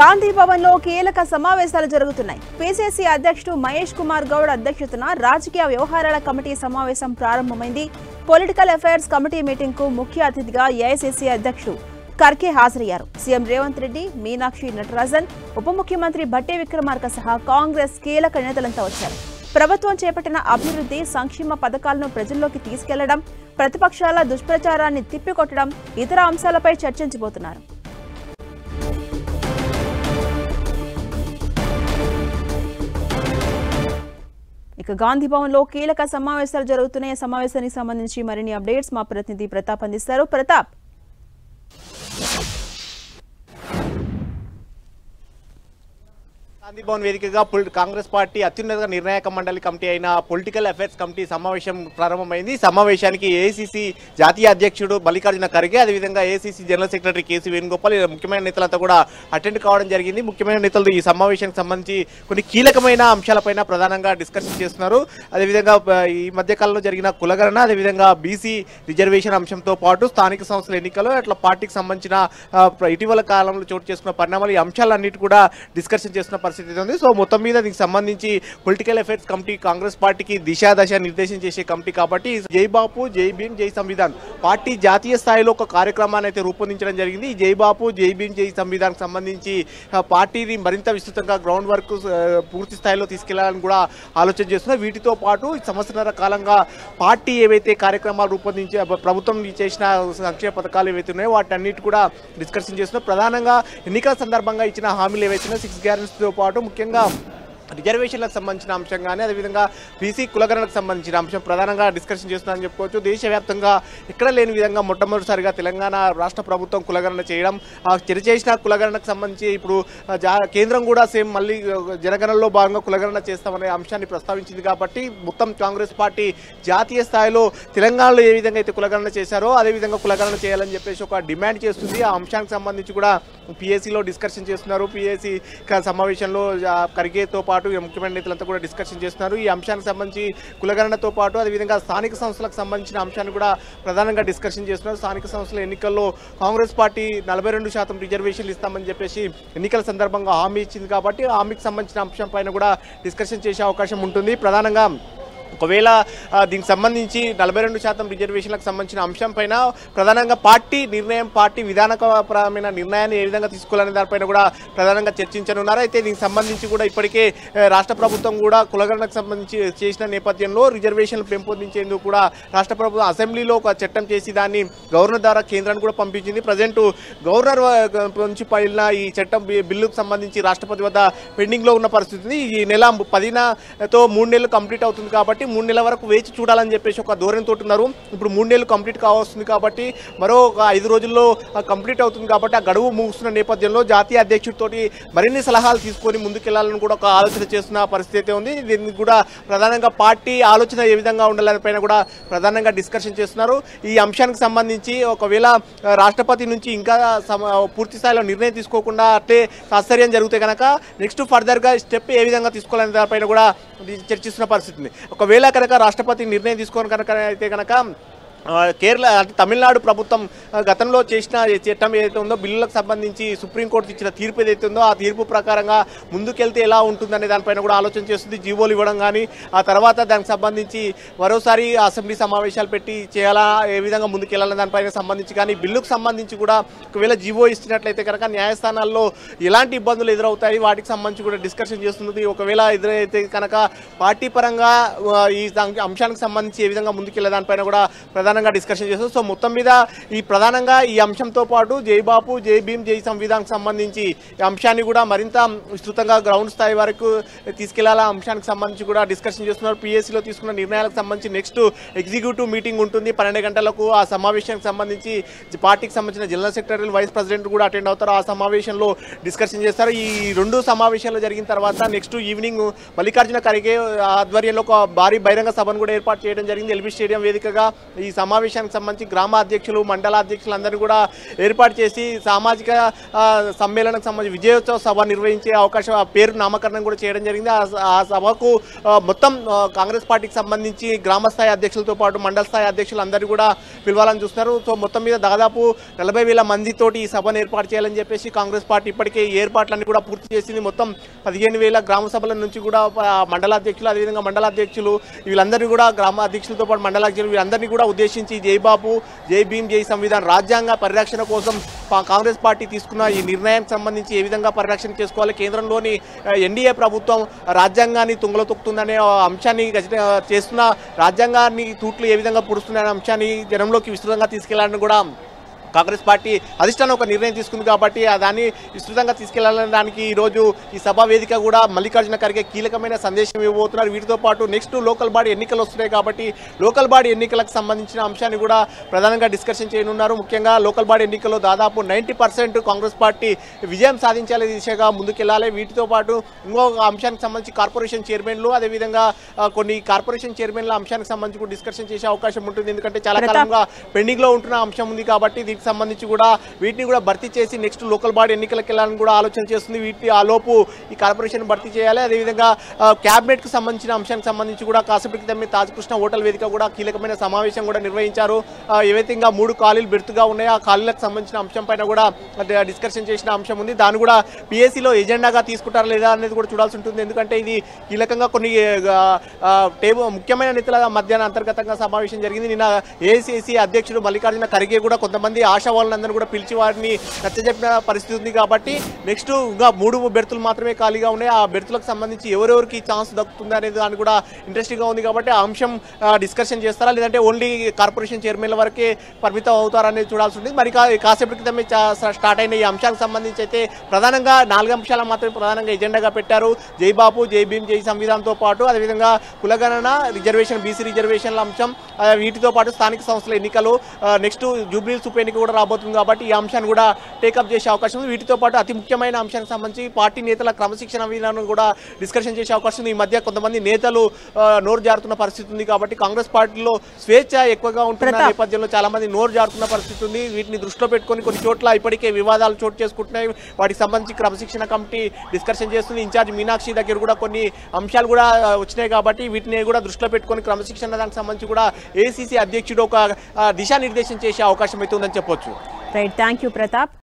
గాంధీ భవన్ లో కీలక సమావేశాలు జరుగుతున్నాయి. పీసీసీ అధ్యక్షుడు మహేష్ కుమార్ గౌడ్ అధ్యక్షతన రాజకీయ వ్యవహారాల కమిటీ సమావేశం ప్రారంభమైంది. పొలిటికల్ అఫైర్స్ కమిటీ మీటింగ్ కు ముఖ్య అతిథిగా ఏఐసీసీ అధ్యక్షుడు ఖర్గే హాజరయ్యారు. సీఎం రేవంత్ రెడ్డి, మీనాక్షి నటరాజన్, ఉప ముఖ్యమంత్రి భట్టి విక్రమార్క సహా కాంగ్రెస్ కీలక నేతలంతా వచ్చారు. ప్రభుత్వం చేపట్టిన అభివృద్ధి సంక్షేమ పథకాలను ప్రజల్లోకి తీసుకెళ్లడం, ప్రతిపక్షాల దుష్ప్రచారాన్ని తిప్పికొట్టడం, ఇతర అంశాలపై చర్చించబోతున్నారు. ఇక గాంధీ భవన్ లో కీలక సమావేశాలు జరుగుతున్నాయి. సమావేశానికి సంబంధించి మరిన్ని అప్డేట్స్ మా ప్రతినిధి ప్రతాప్ అందిస్తారు. ప్రతాప్, గాంధీ భవన్ వేదికగా కాంగ్రెస్ పార్టీ అత్యున్నత నిర్ణాయక మండలి కమిటీ అయిన పొలిటికల్ అఫైర్స్ కమిటీ సమావేశం ప్రారంభమైంది. సమావేశానికి ఏఐసీసీ జాతీయ అధ్యక్షుడు మల్లికార్జున ఖర్గే, అదేవిధంగా AICC general secretary KC Venugopal, ముఖ్యమైన నేతలంతా కూడా అటెండ్ కావడం జరిగింది. ముఖ్యమైన నేతలు ఈ సమావేశానికి సంబంధించి కొన్ని కీలకమైన అంశాలపైన ప్రధానంగా డిస్కషన్ చేస్తున్నారు. అదేవిధంగా ఈ మధ్యకాలంలో జరిగిన కులగణన, అదేవిధంగా బీసీ రిజర్వేషన్ అంశంతో పాటు స్థానిక సంస్థల ఎన్నికలు, అట్లా పార్టీకి సంబంధించిన ఇటీవల కాలంలో చోటు చేసుకున్న పరిణామాలు, ఈ అంశాలన్నిటి కూడా డిస్కషన్ చేస్తున్న పరిస్థితి ఉంది. సో మొత్తం మీద దీనికి సంబంధించి పొలిటికల్ అఫైర్స్ కమిటీ కాంగ్రెస్ పార్టీకి దిశ నిర్దేశం చేసే కమిటీ కాబట్టి జై బాపు, జై భీమ్, జై సంవిధాన్ పార్టీ జాతీయ స్థాయిలో ఒక కార్యక్రమాన్ని అయితే రూపొందించడం జరిగింది. జై బాపు, జై భీమ్, జై సంవిధాన్ సంబంధించి పార్టీని మరింత విస్తృతంగా గ్రౌండ్ వర్క్ పూర్తి స్థాయిలో తీసుకెళ్లాలని కూడా ఆలోచన చేస్తున్నారు. వీటితో పాటు సంవత్సరాల కాలంగా పార్టీ ఏవైతే కార్యక్రమాలు రూపొందించి ప్రభుత్వం చేసిన సంక్షేమ పథకాలు ఏవైతే ఉన్నాయో వాటన్నిటి కూడా డిస్కషన్ చేస్తున్నారు. ప్రధానంగా ఎన్నికల సందర్భంగా ఇచ్చిన హామీలు ఏవైతే 6 గ్యారెంటీస్తో పాటు ముఖ్యంగా రిజర్వేషన్లకు సంబంధించిన అంశం కానీ, అదేవిధంగా బీసీ కులగణనకు సంబంధించిన అంశం ప్రధానంగా డిస్కషన్ చేస్తున్నారని చెప్పుకోవచ్చు. దేశవ్యాప్తంగా ఎక్కడ లేని విధంగా మొట్టమొదటిసారిగా తెలంగాణ రాష్ట్ర ప్రభుత్వం కులగణన చేయడం, చేసిన కులగణనకు సంబంధించి ఇప్పుడు కేంద్రం కూడా సేమ్ మళ్ళీ జనగణనలో భాగంగా కులగణన చేస్తామనే అంశాన్ని ప్రస్తావించింది. కాబట్టి మొత్తం కాంగ్రెస్ పార్టీ జాతీయ స్థాయిలో తెలంగాణలో ఏ విధంగా అయితే కులగణన చేశారో అదేవిధంగా కులగణన చేయాలని చెప్పేసి ఒక డిమాండ్ చేస్తుంది. ఆ అంశానికి సంబంధించి కూడా పీఏసీలో డిస్కషన్ చేస్తున్నారు. పీఏసీ సమావేశంలో ఖర్గేతో పాటు ముఖ్యమైన నేతలంతా కూడా డిస్కషన్ చేస్తున్నారు. ఈ అంశానికి సంబంధించి కులగణనతో పాటు అదేవిధంగా స్థానిక సంస్థలకు సంబంధించిన అంశాన్ని కూడా ప్రధానంగా డిస్కషన్ చేస్తున్నారు. స్థానిక సంస్థల ఎన్నికల్లో కాంగ్రెస్ పార్టీ 42% రిజర్వేషన్లు ఇస్తామని చెప్పేసి ఎన్నికల సందర్భంగా హామీ ఇచ్చింది. కాబట్టి హామీకి సంబంధించిన అంశం పైన కూడా డిస్కషన్ చేసే అవకాశం ఉంటుంది. ప్రధానంగా ఒకవేళ దీనికి సంబంధించి 42% రిజర్వేషన్లకు సంబంధించిన అంశం పైన ప్రధానంగా పార్టీ నిర్ణయం, పార్టీ విధానపరమైన నిర్ణయాన్ని ఏ విధంగా తీసుకోవాలనే దానిపైన కూడా ప్రధానంగా చర్చించనున్నారు. అయితే దీనికి సంబంధించి కూడా ఇప్పటికే రాష్ట్ర ప్రభుత్వం కూడా కులగణనకు సంబంధించి చేసిన నేపథ్యంలో రిజర్వేషన్లు పెంపొందించేందుకు కూడా రాష్ట్ర ప్రభుత్వం అసెంబ్లీలో ఒక చట్టం చేసి దాన్ని గవర్నర్ ద్వారా కేంద్రానికి కూడా పంపించింది. ప్రజెంట్ గవర్నర్ నుంచి పైన ఈ చట్టం బిల్లుకు సంబంధించి రాష్ట్రపతి వద్ద పెండింగ్లో ఉన్న పరిస్థితి. ఈ నెల 10తో 3 నెలలు కంప్లీట్ అవుతుంది కాబట్టి 3 నెలల వరకు వేచి చూడాలని చెప్పేసి ఒక ధోరణితో ఉన్నారు. ఇప్పుడు 3 నెలలు కంప్లీట్ కావస్తుంది కాబట్టి మరో 5 రోజుల్లో కంప్లీట్ అవుతుంది కాబట్టి ఆ గడువు ముగుస్తున్న నేపథ్యంలో జాతీయ అధ్యక్షుడితోటి మరిన్ని సలహాలు తీసుకొని ముందుకెళ్లాలని కూడా ఒక ఆలోచన చేస్తున్న పరిస్థితి ఉంది. దీనికి కూడా ప్రధానంగా పార్టీ ఆలోచన ఏ విధంగా ఉండాలని పైన కూడా ప్రధానంగా డిస్కషన్ చేస్తున్నారు. ఈ అంశానికి సంబంధించి ఒకవేళ రాష్ట్రపతి నుంచి ఇంకా పూర్తి స్థాయిలో నిర్ణయం తీసుకోకుండా అట్లే ఆశ్చర్యం జరిగితే కనుక నెక్స్ట్ ఫర్దర్గా స్టెప్ ఏ విధంగా తీసుకోవాలనే దానిపైన కూడా చర్చిస్తున్న పరిస్థితి ఉంది. ఒకవేళ కనుక రాష్ట్రపతి నిర్ణయం తీసుకొని కనుక అయితే కనుక కేరళ తమిళనాడు ప్రభుత్వం గతంలో చేసిన చట్టం ఏదైతే ఉందో బిల్లులకు సంబంధించి సుప్రీంకోర్టు ఇచ్చిన తీర్పు ఏదైతే ఉందో ఆ తీర్పు ప్రకారంగా ముందుకెళ్తే ఎలా ఉంటుందనే దానిపైన కూడా ఆలోచన చేస్తుంది. జీవోలు ఇవ్వడం కానీ ఆ తర్వాత దానికి సంబంధించి మరోసారి అసెంబ్లీ సమావేశాలు పెట్టి చేయాలా, ఏ విధంగా ముందుకెళ్లాలనే దానిపైన సంబంధించి కానీ బిల్లుకు సంబంధించి కూడా ఒకవేళ జీవో ఇచ్చినట్లయితే కనుక న్యాయస్థానాల్లో ఎలాంటి ఇబ్బందులు ఎదురవుతాయి వాటికి సంబంధించి కూడా డిస్కషన్ చేస్తుంది. ఒకవేళ ఎదురైతే కనుక పార్టీ పరంగా ఈ అంశానికి సంబంధించి ఏ విధంగా ముందుకెళ్లే దానిపైన కూడా ప్రధానంగా డిస్కషన్ చేస్తారు. సో మొత్తం మీద ఈ ప్రధానంగా ఈ అంశంతో పాటు జై బాపు, జై భీమ్, జై సంవిధాన్కి సంబంధించి ఈ అంశాన్ని కూడా మరింత విస్తృతంగా గ్రౌండ్ స్థాయి వరకు తీసుకెళ్లాల అంశానికి సంబంధించి కూడా డిస్కషన్ చేస్తున్నారు. పీఏసీలో తీసుకున్న నిర్ణయాలకు సంబంధించి నెక్స్ట్ ఎగ్జిక్యూటివ్ మీటింగ్ ఉంటుంది 12 గంటలకు. ఆ సమావేశానికి సంబంధించి పార్టీకి సంబంధించిన జనరల్ సెక్రటరీ, వైస్ ప్రెసిడెంట్ కూడా అటెండ్ అవుతారు. ఆ సమావేశంలో డిస్కషన్ చేస్తారు. ఈ 2 సమావేశాలు జరిగిన తర్వాత నెక్స్ట్ ఈవినింగ్ మల్లికార్జున ఖర్గే ఆధ్వర్యంలో ఒక భారీ బహిరంగ సభను కూడా ఏర్పాటు చేయడం జరిగింది. ఎల్బీ స్టేడియం వేదికగా ఈ సమావేశానికి సంబంధించి గ్రామ అధ్యక్షులు మండల అధ్యక్షులు అందరినీ కూడా ఏర్పాటు చేసి సామాజిక సమ్మేళనకు సంబంధించి విజయోత్సవ సభ నిర్వహించే అవకాశం ఆ పేరు నామకరణం కూడా చేయడం జరిగింది. ఆ సభకు మొత్తం కాంగ్రెస్ పార్టీకి సంబంధించి గ్రామ స్థాయి అధ్యక్షులతో పాటు మండల స్థాయి అధ్యక్షులు అందరూ కూడా పిలవాలని చూస్తున్నారు. సో మొత్తం మీద దాదాపు 40,000 మందితోటి ఈ సభను ఏర్పాటు చేయాలని చెప్పేసి కాంగ్రెస్ పార్టీ ఇప్పటికే ఏర్పాట్లన్నీ కూడా పూర్తి చేసింది. మొత్తం 15,000 గ్రామ సభల నుంచి కూడా మండలాధ్యక్షులు అదేవిధంగా మండలాధ్యక్షులు వీళ్ళందరినీ కూడా గ్రామ అధ్యక్షులతో పాటు మండలాధ్యక్షులు వీళ్ళందరినీ కూడా ఉద్దేశించి జై బాపు, జై భీమ్, జై సంవిధాన్ రాజ్యాంగ పరిరక్షణ కోసం కాంగ్రెస్ పార్టీ తీసుకున్న ఈ నిర్ణయానికి సంబంధించి ఏ విధంగా పరిరక్షణ చేసుకోవాలి, కేంద్రంలోని ఎన్డీఏ ప్రభుత్వం రాజ్యాంగాన్ని తుంగలో తొక్కుతుందనే అంశాన్ని చేస్తున్న రాజ్యాంగాన్ని తూట్లు ఏ విధంగా పుడుస్తున్నాయనే అంశాన్ని జనంలోకి విస్తృతంగా తీసుకెళ్లాలని కూడా కాంగ్రెస్ పార్టీ అధిష్టానం ఒక నిర్ణయం తీసుకుంది. కాబట్టి దాన్ని విస్తృతంగా తీసుకెళ్లాలనడానికి ఈరోజు ఈ సభా వేదిక కూడా మల్లికార్జున ఖర్గే కీలకమైన సందేశం ఇవ్వబోతున్నారు. వీటితో పాటు నెక్స్ట్ లోకల్ బాడీ ఎన్నికలు వస్తున్నాయి కాబట్టి లోకల్ బాడీ ఎన్నికలకు సంబంధించిన అంశాన్ని కూడా ప్రధానంగా డిస్కషన్ చేయనున్నారు. ముఖ్యంగా లోకల్ బాడీ ఎన్నికల్లో దాదాపు 90% కాంగ్రెస్ పార్టీ విజయం సాధించాలనే దిశగా ముందుకెళ్లాలి. వీటితో పాటు ఇంకొక అంశానికి సంబంధించి కార్పొరేషన్ చైర్మన్లు అదేవిధంగా కొన్ని కార్పొరేషన్ చైర్మన్ల అంశానికి సంబంధించి కూడా డిస్కషన్ చేసే అవకాశం ఉంటుంది. ఎందుకంటే చాలా కాలంగా పెండింగ్ లో ఉంటున్న అంశం ఉంది కాబట్టి దీనికి సంబంధించి కూడా వీటిని కూడా భర్తీ చేసి నెక్స్ట్ లోకల్ బాడీ ఎన్నికలకు వెళ్ళాలని కూడా ఆలోచన చేస్తుంది. వీటి ఆ లోపు ఈ కార్పొరేషన్ భర్తీ చేయాలి. అదేవిధంగా క్యాబినెట్ కు సంబంధించిన అంశానికి సంబంధించి కూడా కాసేపటి క్రితమే తాజకృష్ణ హోటల్ వేదిక కూడా కీలకమైన సమావేశం కూడా నిర్వహించారు. ఏవైతే ఇంకా 3 ఖాళీలు బెర్తుగా ఉన్నాయో ఆ ఖాళీలకు సంబంధించిన అంశం పైన కూడా డిస్కషన్ చేసిన అంశం ఉంది. దాన్ని కూడా పిఎస్సిలో ఎజెండాగా తీసుకుంటారా లేదా అనేది కూడా చూడాల్సి ఉంటుంది. ఎందుకంటే ఇది కీలకంగా కొన్ని ముఖ్యమైన నేతల మధ్య అంతర్గతంగా సమావేశం జరిగింది. నిన్న ఏఐసిసి అధ్యక్షుడు మల్లికార్జున ఖర్గే కూడా కొంతమంది ఆశావాళ్ళందరూ కూడా పిలిచి వారిని నచ్చజెప్పిన పరిస్థితి ఉంది. కాబట్టి నెక్స్ట్ ఇంకా 3 బెర్తులు మాత్రమే ఖాళీగా ఉన్నాయి. ఆ బెర్తులకు సంబంధించి ఎవరెవరికి ఛాన్స్ దక్కుతుంది అనేది దాని కూడా ఇంట్రెస్టింగ్ గా ఉంది. కాబట్టి ఆ అంశం డిస్కషన్ చేస్తారా లేదంటే ఓన్లీ కార్పొరేషన్ చైర్మన్ల వరకే పరిమితం అవుతారా అనేది చూడాల్సి ఉంటుంది. మరి కాసేపటి క్రితమే స్టార్ట్ అయిన ఈ అంశానికి సంబంధించి అయితే ప్రధానంగా 4 అంశాలు మాత్రమే ప్రధానంగా ఎజెండాగా పెట్టారు. జై బాపు, జై భీమ్, జై సంవిధాన్తో పాటు అదేవిధంగా కులగణన, రిజర్వేషన్, బీసీ రిజర్వేషన్ల అంశం, వీటితో పాటు స్థానిక సంస్థల ఎన్నికలు, నెక్స్ట్ జూబ్లీహిల్స్ ఉప ఎన్నిక కూడా రాబోతుంది. కాబట్టి ఈ అంశాన్ని కూడా టేకప్ చేసే అవకాశం ఉంది. వీటితో పాటు అతి ముఖ్యమైన అంశానికి సంబంధించి పార్టీ నేతల క్రమశిక్షణ విధానం కూడా డిస్కషన్ చేసే అవకాశం ఉంది. ఈ మధ్య కొంతమంది నేతలు నోరు జారుతున్న పరిస్థితి ఉంది. కాబట్టి కాంగ్రెస్ పార్టీలో స్వేచ్ఛ ఎక్కువగా ఉంటున్న నేపథ్యంలో చాలా మంది నోరు జారుతున్న పరిస్థితి ఉంది. వీటిని దృష్టిలో పెట్టుకొని కొన్ని చోట్ల ఇప్పటికే వివాదాలు చోటు చేసుకుంటున్నాయి. వాటికి సంబంధించి క్రమశిక్షణ కమిటీ డిస్కషన్ చేస్తుంది. ఇన్ఛార్జ్ మీనాక్షి దగ్గర కూడా కొన్ని అంశాలు కూడా వచ్చినాయి. కాబట్టి వీటిని కూడా దృష్టిలో పెట్టుకొని క్రమశిక్షణ దానికి సంబంధించి కూడా ఏఐసిసి అధ్యక్షుడు ఒక దిశానిర్దేశం చేసే అవకాశం అయితే ఉందని చెప్పొచ్చు. Right, thank you Pratap.